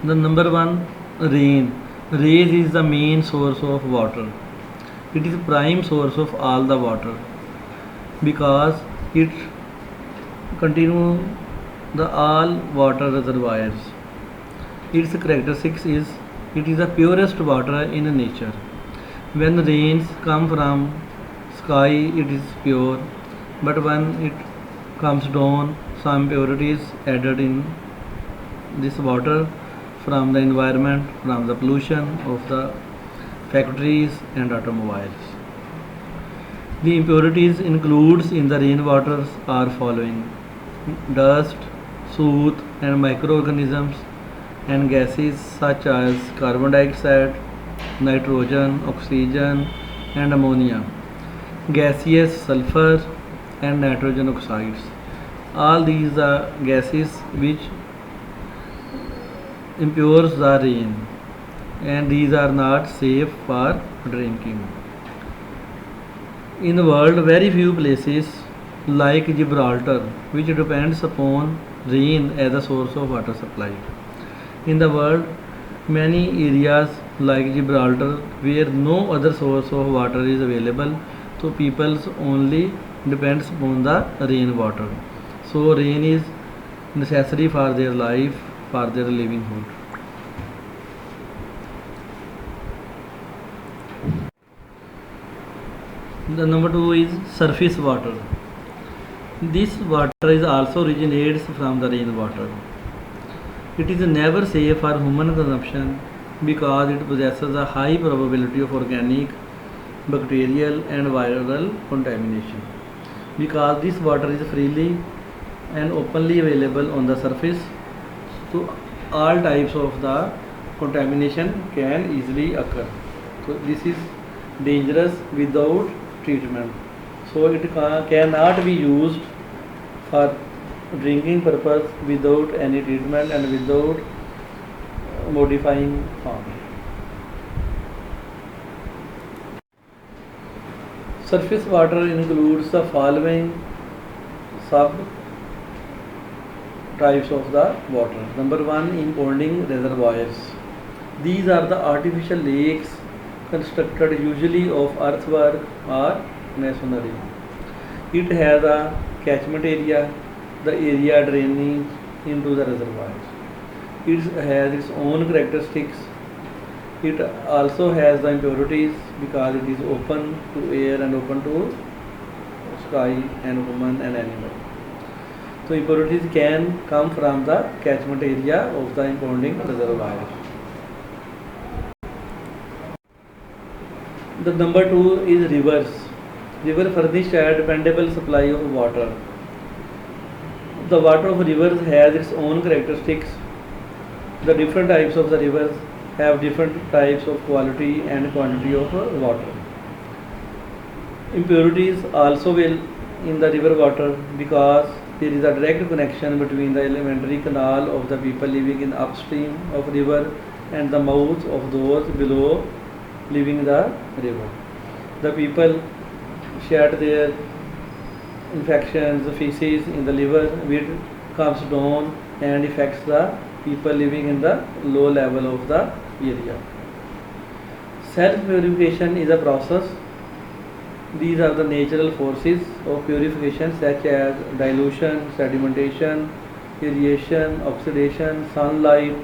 The number one, rain. Rain is the main source of water. It is prime source of all the water because it continue the all water reservoirs. Its characteristics is it is the purest water in nature. When rains come from sky, it is pure, but when it comes down, some impurities added in this water from the environment, from the pollution of the factories and automobiles. The impurities includes in the rainwaters are following: dust, soot and microorganisms and gases such as carbon dioxide, nitrogen, oxygen and ammonia, gaseous sulfur and nitrogen oxides. All these are gases which impures the rain and these are not safe for drinking. In the world, very few places like Gibraltar, which depends upon rain as a source of water supply. In the world, many areas like Gibraltar where no other source of water is available, so people only depends upon the rainwater. So rain is necessary for their life, for their livelihood. The number two is surface water. This water is also originates from the rainwater. It is never safe for human consumption because it possesses a high probability of organic, bacterial and viral contamination. Because this water is freely and openly available on the surface, so all types of the contamination can easily occur. So this is dangerous without treatment. So it cannot be used for drinking purpose without any treatment and without modifying form. Surface water includes the following sub types of the water. Number one, impounding reservoirs. These are the artificial lakes constructed usually of earthwork or masonry. It has a catchment area, the area draining into the reservoirs. It has its own characteristics. It also has the impurities because it is open to air and open to sky and human and animal. So impurities can come from the catchment area of the impounding reservoir. The number two is rivers. River furnish a dependable supply of water. The water of rivers has its own characteristics. The different types of the rivers have different types of quality and quantity of water. Impurities also will in the river water because there is a direct connection between the elementary canal of the people living in upstream of river and the mouths of those below living the river. The people shed their infections, feces in the liver, which comes down and affects the people living in the low level of the area. Self-purification is a process. These are the natural forces of purification such as dilution, sedimentation, aeration, oxidation, sunlight,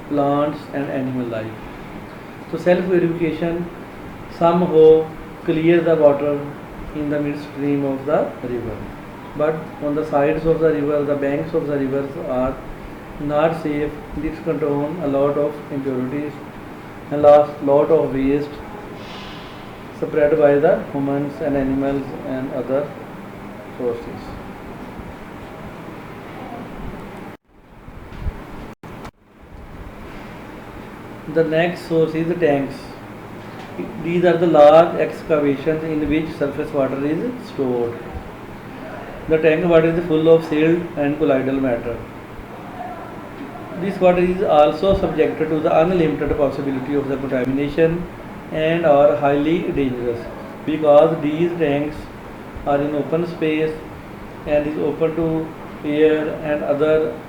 plants and animal life. So self-purification somehow clear the water in the midstream of the river. But on the sides of the river, the banks of the rivers are not safe. This contain a lot of impurities and lot of waste spread by the humans and animals and other sources. The next source is the tanks. These are the large excavations in which surface water is stored. The tank water is full of silt and colloidal matter. This water is also subjected to the unlimited possibility of the contamination and are highly dangerous because these tanks are in open space and is open to air and other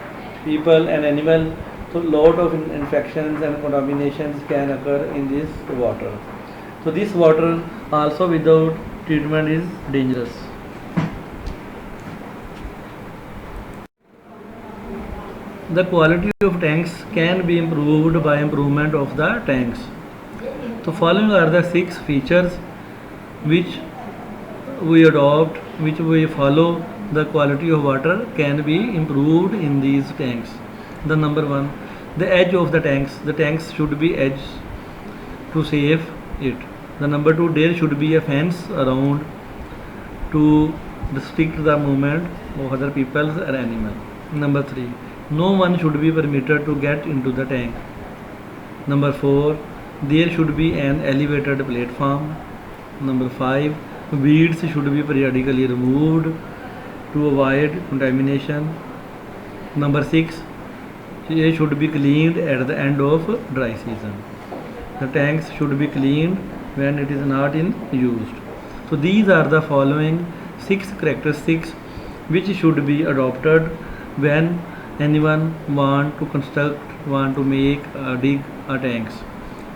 people and animal So lot of infections and contaminations can occur in this water. So this water also without treatment is dangerous. The quality of tanks can be improved by improvement of the tanks. So following are the 6 features which we adopt, which we follow. The quality of water can be improved in these tanks. The number 1, the edge of the tanks. The tanks should be edge to save it. The number 2, there should be a fence around to restrict the movement of other people or animal. Number 3, no one should be permitted to get into the tank. Number 4, there should be an elevated platform. Number 5, weeds should be periodically removed to avoid contamination. Number 6, they should be cleaned at the end of dry season. The tanks should be cleaned when it is not in used. So these are the following 6 characteristics which should be adopted when anyone want to construct, want to make dig a tanks.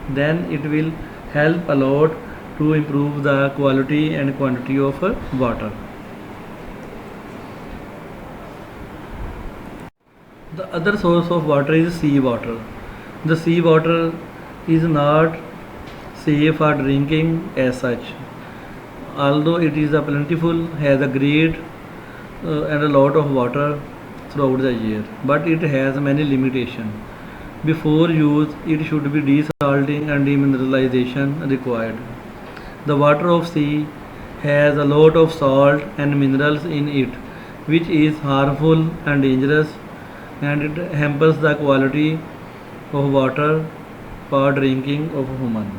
Then it will help a lot to improve the quality and quantity of water. The other source of water is sea water. The sea water is not safe for drinking as such. Although it is a plentiful, has a great and a lot of water throughout the year, but it has many limitations. Before use, it should be desalting and demineralization required. The water of sea has a lot of salt and minerals in it, which is harmful and dangerous, and it hampers the quality of water for drinking of human.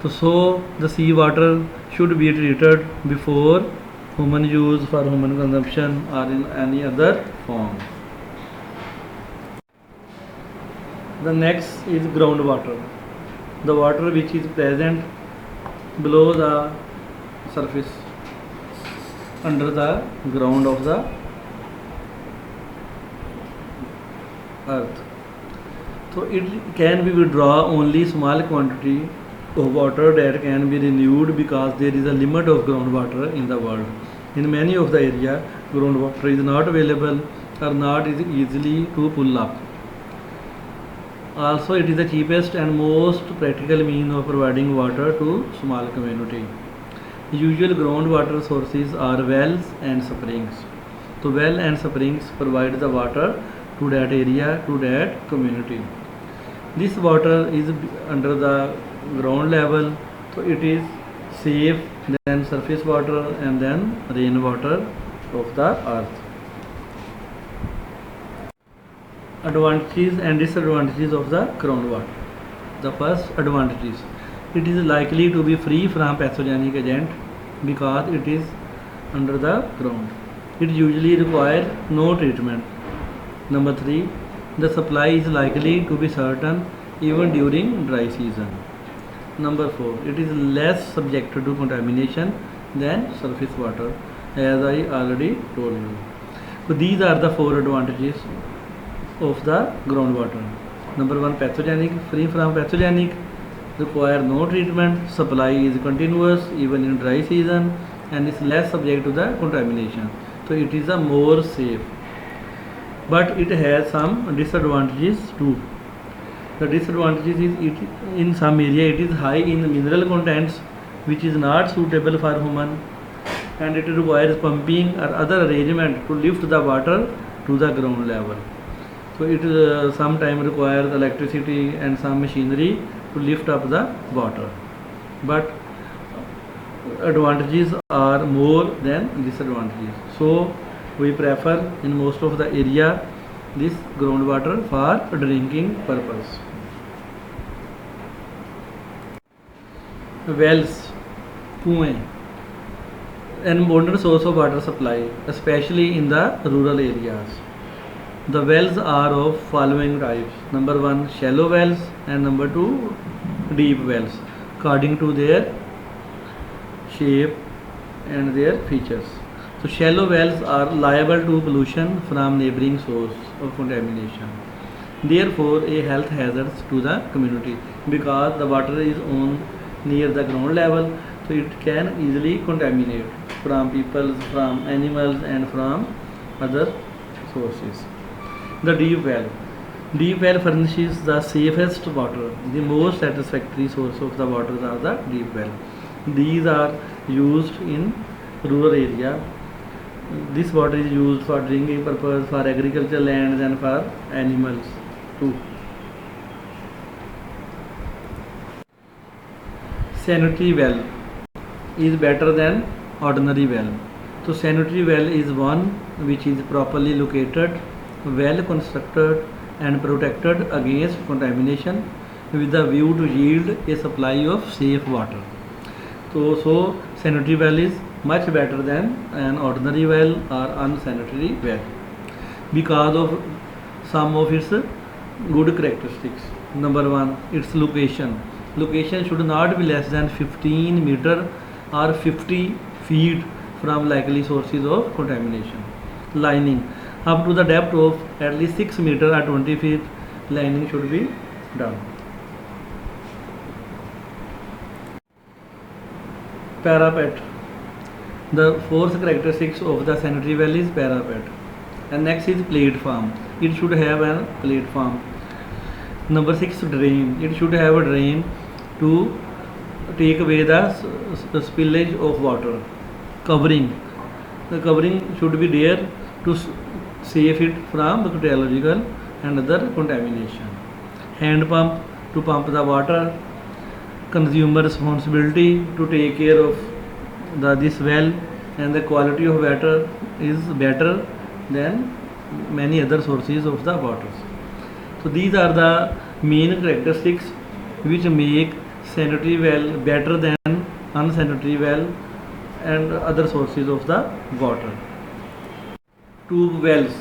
So the sea water should be treated before human use for human consumption or in any other form. The next is groundwater. The water which is present below the surface, under the ground of the earth. So it can be withdraw only small quantity of water that can be renewed because there is a limit of groundwater in the world. In many of the area, groundwater is not available or not is easily to pull up. Also, it is the cheapest and most practical means of providing water to small community. Usual groundwater sources are wells and springs. So well and springs provide the water to that area, to that community. This water is under the ground level, so it is safe than surface water and then rainwater of the earth. Advantages and disadvantages of the groundwater. The first advantages: it is likely to be free from pathogenic agent because it is under the ground. It usually requires no treatment. Number 3, the supply is likely to be certain even during dry season. Number 4, it is less subjected to contamination than surface water, as I already told you. So these are the 4 advantages of the groundwater. Number 1, pathogenic, free from pathogenic, require no treatment, supply is continuous even in dry season, and is less subject to the contamination. So it is a more safe. But it has some disadvantages too. The disadvantages is it in some area it is high in mineral contents, which is not suitable for human, and it requires pumping or other arrangement to lift the water to the ground level. So it sometimes requires electricity and some machinery to lift up the water. But advantages are more than disadvantages. So we prefer in most of the area this groundwater for drinking purpose. Wells, kuएं, an important source of water supply, especially in the rural areas. The wells are of following types. Number 1, shallow wells, and number 2, deep wells, according to their shape and their features. So shallow wells are liable to pollution from neighboring source of contamination. therefore a health hazard to the community, because the water is on near the ground level, so it can easily contaminate from people, from animals, and from other sources. The deep well. Deep well furnishes the safest water. The most satisfactory source of the water are the deep well. These are used in rural area. This water is used for drinking purpose, for agricultural lands, and for animals too. Sanitary well is better than ordinary well. So sanitary well is one which is properly located, well constructed, and protected against contamination with the view to yield a supply of safe water. So sanitary well is much better than an ordinary well or unsanitary well because of some of its good characteristics. Number one, its location. Location should not be less than 15 meter or 50 feet from likely sources of contamination. Lining. Up to the depth of at least 6 meter or 20 feet, lining should be done. Parapet. The fourth characteristics of the sanitary well is parapet. And next is platform. It should have a platform. Number 6, drain. It should have a drain to take away the spillage of water. Covering. The covering should be there to save it from bacteriological and other contamination. Hand pump to pump the water. Consumer responsibility to take care of this well, and the quality of water is better than many other sources of the water. So these are the main characteristics which make sanitary well better than unsanitary well and other sources of the water. Tube wells.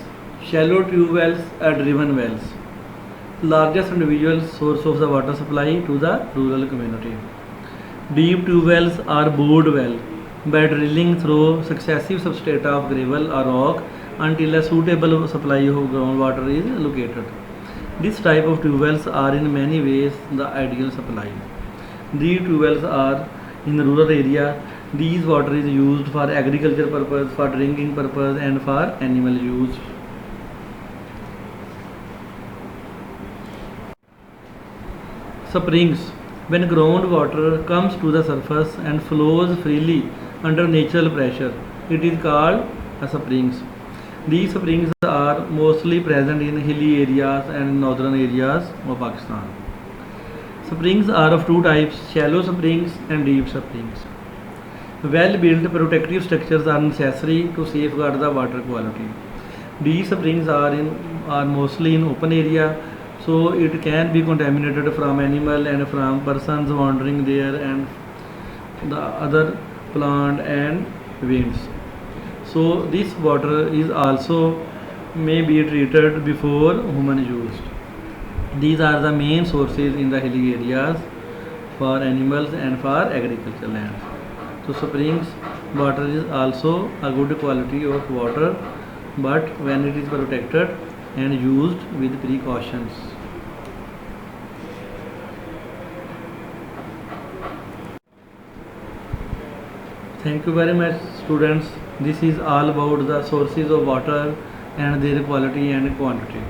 Shallow tube wells are driven wells. Largest individual source of the water supply to the rural community. Deep tube wells are bored well by drilling through successive substrata of gravel or rock until a suitable supply of groundwater is located. This type of tube wells are in many ways the ideal supply. These tube wells are in the rural area. These water is used for agriculture purpose, for drinking purpose, and for animal use. Springs. When groundwater comes to the surface and flows freely under natural pressure, it is called springs. These springs are mostly present in hilly areas and northern areas of Pakistan. Springs are of two types, shallow springs and deep springs. Well-built protective structures are necessary to safeguard the water quality. Deep springs are mostly in open area, so it can be contaminated from animal and from persons wandering there and the other plant and winds. So this water is also may be treated before human use. These are the main sources in the hilly areas for animals and for agricultural lands. So springs water is also a good quality of water, but when it is protected and used with precautions. Thank you very much, students. This is all about the sources of water and their quality and quantity.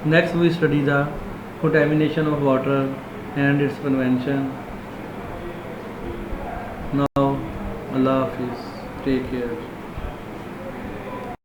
Next we study the contamination of water and its prevention. Now, Allah Hafiz. Take care.